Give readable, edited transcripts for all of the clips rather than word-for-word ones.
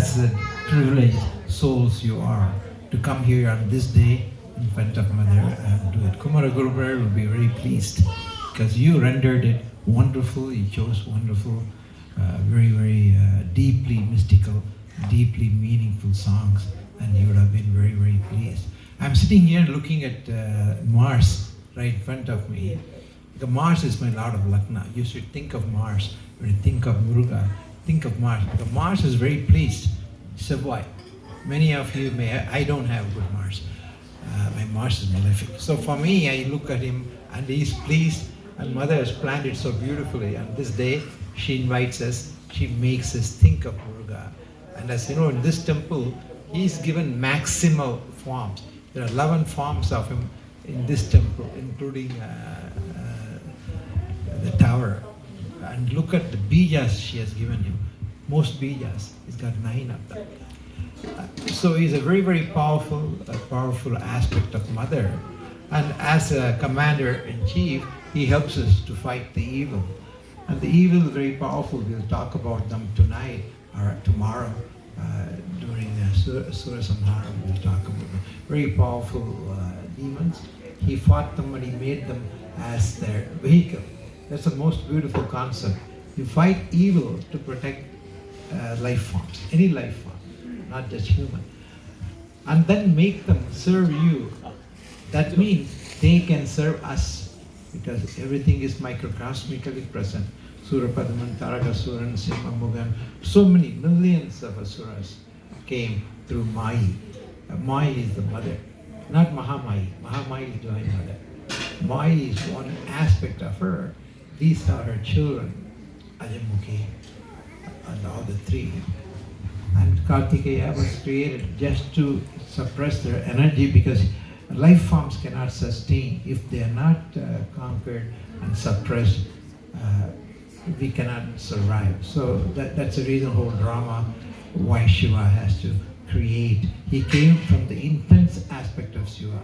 blessed, privileged souls you are to come here on this day in front of Mother and do it. Kumara Guruvar will be very pleased because you rendered it wonderful, you chose wonderful, very, very deeply mystical, deeply meaningful songs, and you would have been very, very pleased. I'm sitting here looking at Mars right in front of me. The Mars is my Lord of Lakna. You should think of Mars when you think of Muruga. Think of Mars, because Mars is very pleased. Sevai. Many of you may I don't have good Mars. My Mars is malefic. So for me, I look at him and he's pleased, and Mother has planned it so beautifully. On this day, she invites us, she makes us think of Muruga. And as you know, in this temple, he's given maximal forms. There are 11 forms of him in this temple, including the tower. And look at the bijas she has given him. Most bijas, he's got 9 of them. So he's a very, very powerful aspect of Mother. And as a commander-in-chief, he helps us to fight the evil. And the evil is very powerful. We'll talk about them tonight or tomorrow during Sura Samhara. We'll talk about them. Very powerful demons. He fought them and he made them as their vehicle. That's the most beautiful concept. You fight evil to protect life forms, any life form, not just human. And then make them serve you. That means they can serve us, because everything is microcosmically present. Surapadaman, Tarakasuran, Simhamugan, so many millions of asuras came through Mayi. Mayi is the mother, not Mahamai. Mahamai is Divine Mother. Mayi is one aspect of her. These are her children, Ajamukhi, and all the 3. And Kartikeya was created just to suppress their energy, because life forms cannot sustain. If they are not conquered and suppressed, we cannot survive. So that's the reason, whole drama, why Shiva has to create. He came from the intense aspect of Shiva,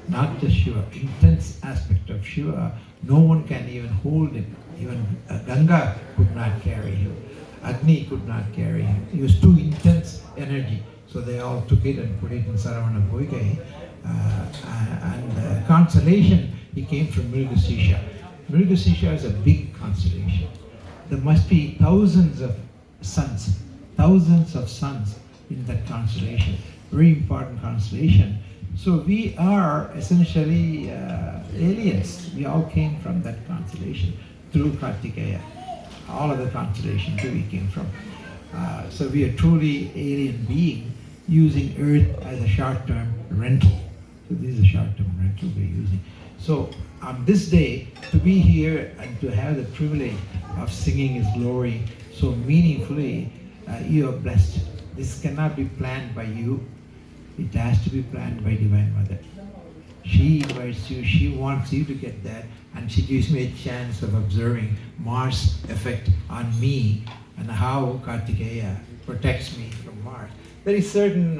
not just Shiva, intense aspect of Shiva. No one can even hold him. Even Ganga could not carry him. Agni could not carry him. He was too intense energy. So they all took it and put it in Saravana Boigai. And constellation, he came from Mrigasisha. Mrigasisha is a big constellation. There must be thousands of suns in that constellation. Very important constellation. So we are essentially aliens. We all came from that constellation through Kartikeya. All of the constellation too we came from. So we are truly alien being using Earth as a short-term rental. So this is a short-term rental we're using. So on this day, to be here and to have the privilege of singing His glory so meaningfully, you are blessed. This cannot be planned by you. It has to be planned by Divine Mother. She invites you, she wants you to get that, and she gives me a chance of observing Mars' effect on me and how Kartikeya protects me from Mars. There is certain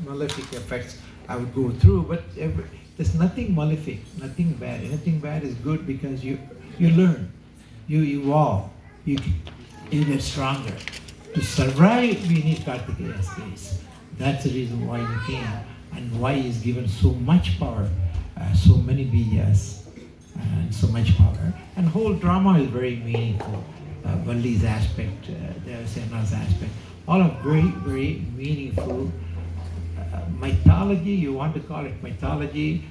malefic effects I would go through, but there's nothing malefic, nothing bad. Anything bad is good, because you learn, you evolve, you get stronger. To survive, we need Kartikeya's grace. That's the reason why he came, and why he's given so much power, so many bijas, and so much power. And whole drama is very meaningful. Valli's aspect, Devasena's aspect, all are very, very meaningful. Mythology, you want to call it mythology,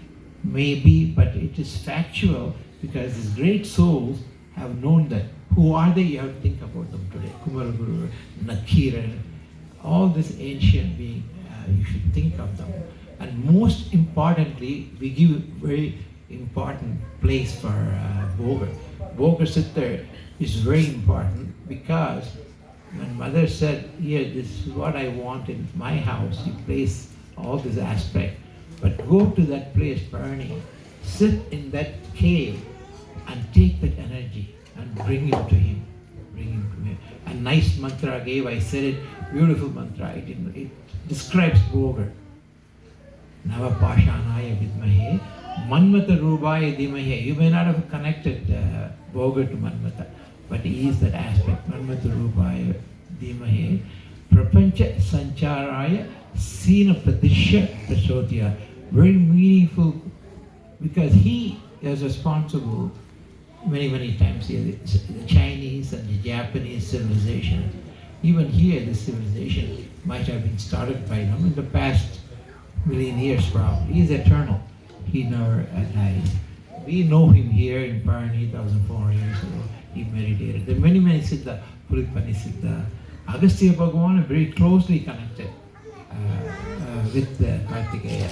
maybe, but it is factual, because these great souls have known that. Who are they? You have to think about them today. Kumaraguru, Nakiran, all this ancient being, you should think of them. And most importantly, we give very important place for Bhoga. Bhoga Siddhar is very important, because when Mother said, here, this is what I want in my house, you place all this aspect, but go to that place, Parani, sit in that cave and take that energy and bring it to him. Bring him to me. A nice mantra I gave, I said it, beautiful mantra. It describes Bhoga. Nava Pashanaya Vidmahe, Manmata Rubaya Dimahe. You may not have connected Bhoga to Manmata, but he is that aspect, Manmata Rubaya Dimahe. Prapancha Sancharaya Sina Pradishya Prachotya. Very meaningful because he is responsible many times here. The Chinese and the Japanese civilization, even here, this civilization might have been started by them in the past million years probably. He is eternal. He never dies. We know him here in Parani 1400 years ago. He meditated. There are many Siddha, Pulipani Siddha. Agastya Bhagavan is very closely connected with the Kartikeya.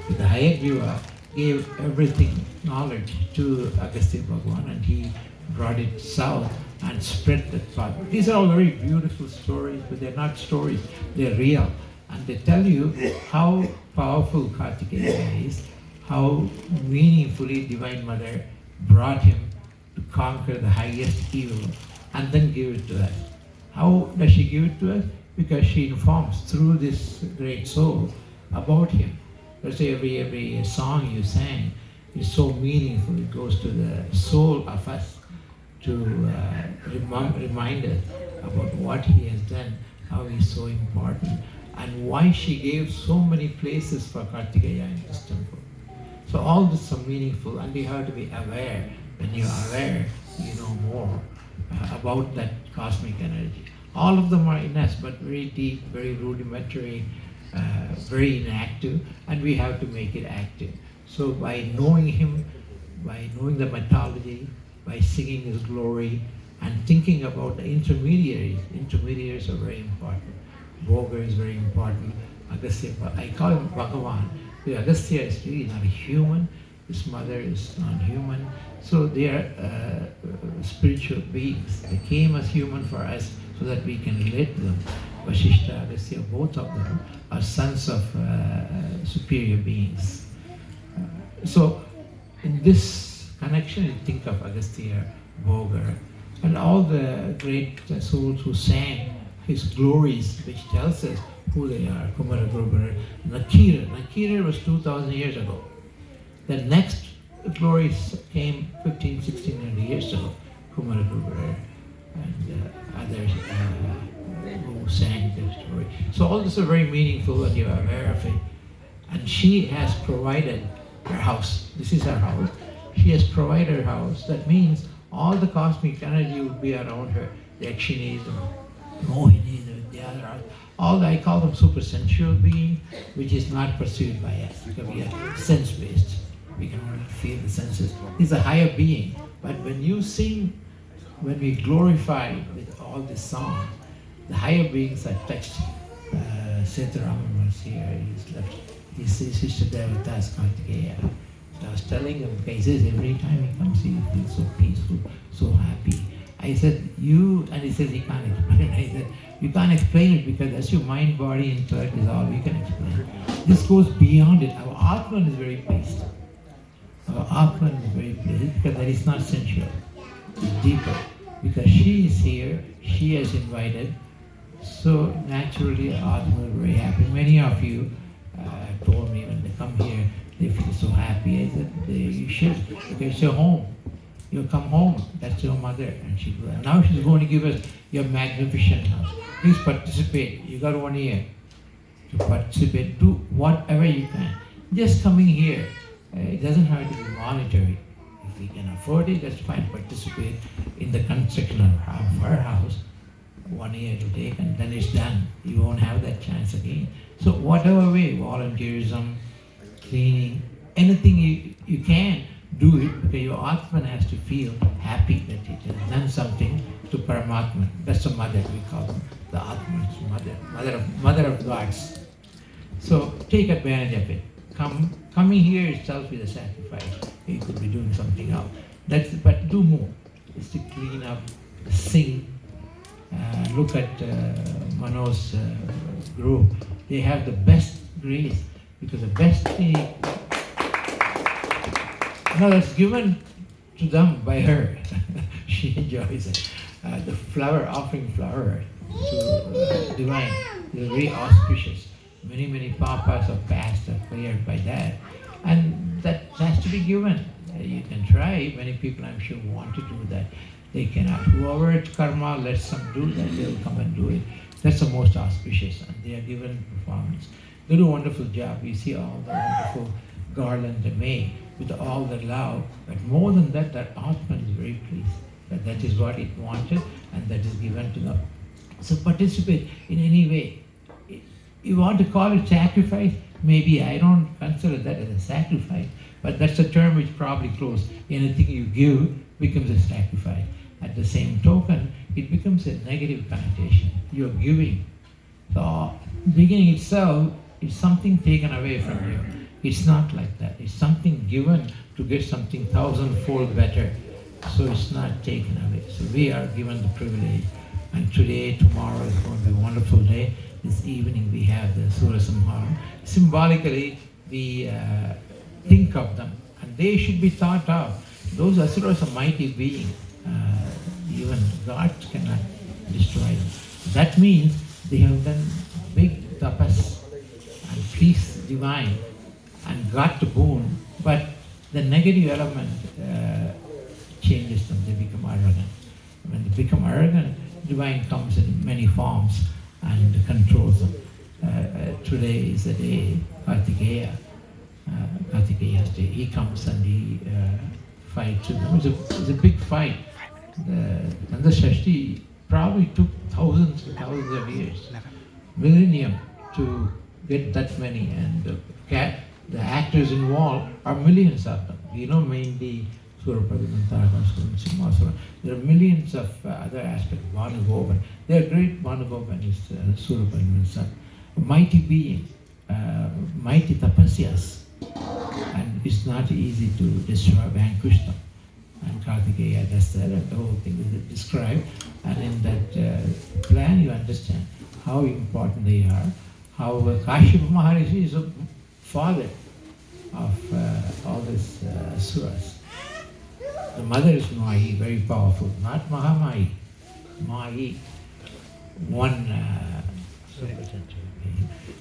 The Hayagriva gave everything, knowledge to Agastya Bhagavan, and he brought it south and spread that path. These are all very beautiful stories, but they're not stories, they're real. And they tell you how powerful Kartikeya is, how meaningfully Divine Mother brought him to conquer the highest evil and then give it to us. How does she give it to us? Because she informs through this great soul about him. Let's say every song you sang is so meaningful. It goes to the soul of us to remind us about what he has done, how he is so important, and why she gave so many places for Kartikeya in this temple. So all this is meaningful, and we have to be aware. When you are aware, you know more about that cosmic energy. All of them are in us, but very deep, very rudimentary, very inactive, and we have to make it active. So by knowing him, by knowing the mythology, by singing his glory, and thinking about the intermediaries are very important. Bhoga is very important. Agastya, I call him Bhagavan. Agastya is really not a human. His mother is non-human. So they are spiritual beings. They came as human for us so that we can relate to them. Vasishta, Agastya, both of them are sons of superior beings. So in this connection, you think of Agastya, Bhoga, and all the great souls who sang his glories, which tells us who they are. Kumaragurubara, Nakira. Nakira was 2,000 years ago. The next glories came 15, 1600 years ago. Kumaragurubara and others who sang their story. So all this is very meaningful and you are aware of it. And she has provided her house. This is her house. She has provided her house. That means all the cosmic energy will be around her. The Yakshinis, the Mohinis, the other, all the, I call them super sensual beings, which is not pursued by us because we are sense-based. We can only feel the senses. These are higher being. But when you sing, when we glorify with all this song, the higher beings are touched. Setaraman was here, he's left. This is Sister Devatas Kartikeya. So I was telling him, he says every time he comes here, he feels so peaceful, so happy. I said, and he says he can't explain it. I said, you can't explain it because that's your mind, body, intellect is all we can explain. This goes beyond it. Our Atman is very pleased. Our Atman is very pleased because that is not sensual. It's deeper. Because she is here, she has invited. So naturally, Atman is very happy. Many of you told me when they come here, they feel so happy. I said, you should, because it's your home. You come home, that's your mother. And now she's going to give us your magnificent house. Please participate. You got 1 year to participate. Do whatever you can. Just coming here, it doesn't have to be monetary. If we can afford it, that's fine. Participate in the construction of our house. 1 year to take, and then it's done. You won't have that chance again. So whatever way, volunteerism, cleaning, anything you can, do it because your Atman has to feel happy that it has done something to Paramatman. That's the mother, we call them. The Atman's mother of gods. So take advantage of it. Coming here itself is a sacrifice. You could be doing something else. But do more. It's to clean up, sing. Look at Mano's group. They have the best grace because the best thing that's given to them by her. She enjoys it. The offering flower to divine is very auspicious. Many papas of past are cleared by that. And that has to be given. You can try. Many people, I'm sure, want to do that. They cannot. Whoever it's karma lets them do that, they'll come and do it. That's the most auspicious, and they are given performance. They do a wonderful job. We see all the wonderful garland they make with all the love, but more than that, that Atman is very pleased. That is what it wanted, and that is given to them. So participate in any way. You want to call it sacrifice? Maybe I don't consider that as a sacrifice, but that's a term which probably close. Anything you give becomes a sacrifice. At the same token, it becomes a negative connotation. You're giving. So beginning itself is something taken away from you. It's not like that. It's something given to get something thousandfold better. So it's not taken away. So we are given the privilege. And today, tomorrow is going to be a wonderful day. This evening we have the Surya Samharam. Symbolically, we think of them. And they should be thought of. Those asuras are mighty beings. Even God cannot destroy them. That means they have done big tapas and peace divine and got the boon, but the negative element changes them. They become arrogant. When they become arrogant, divine comes in many forms and controls them. Today is the day Kartikeya. Kartikeya's day. He comes and he fights with them. It's a big fight. The Skanda Shashti probably took thousands and thousands of years, millennium, to get that many, and the actors involved are millions of them. You know, mainly Surapadimantara, Simhasura. There are millions of other aspects. Vanugopan. They are great. Vanugopan is Surapadimantara. A mighty being, mighty tapasyas, and it's not easy to destroy, vanquish them. And Kartikeya does that, and the whole thing is described. And in that plan, you understand how important they are, how Kashyapa Maharishi is a father of all these asuras. The mother is Mahi, very powerful, not Mahamahi, Mahi, one.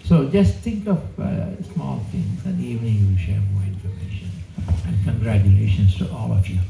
So just think of small things, and evening you will share more information. And congratulations to all of you.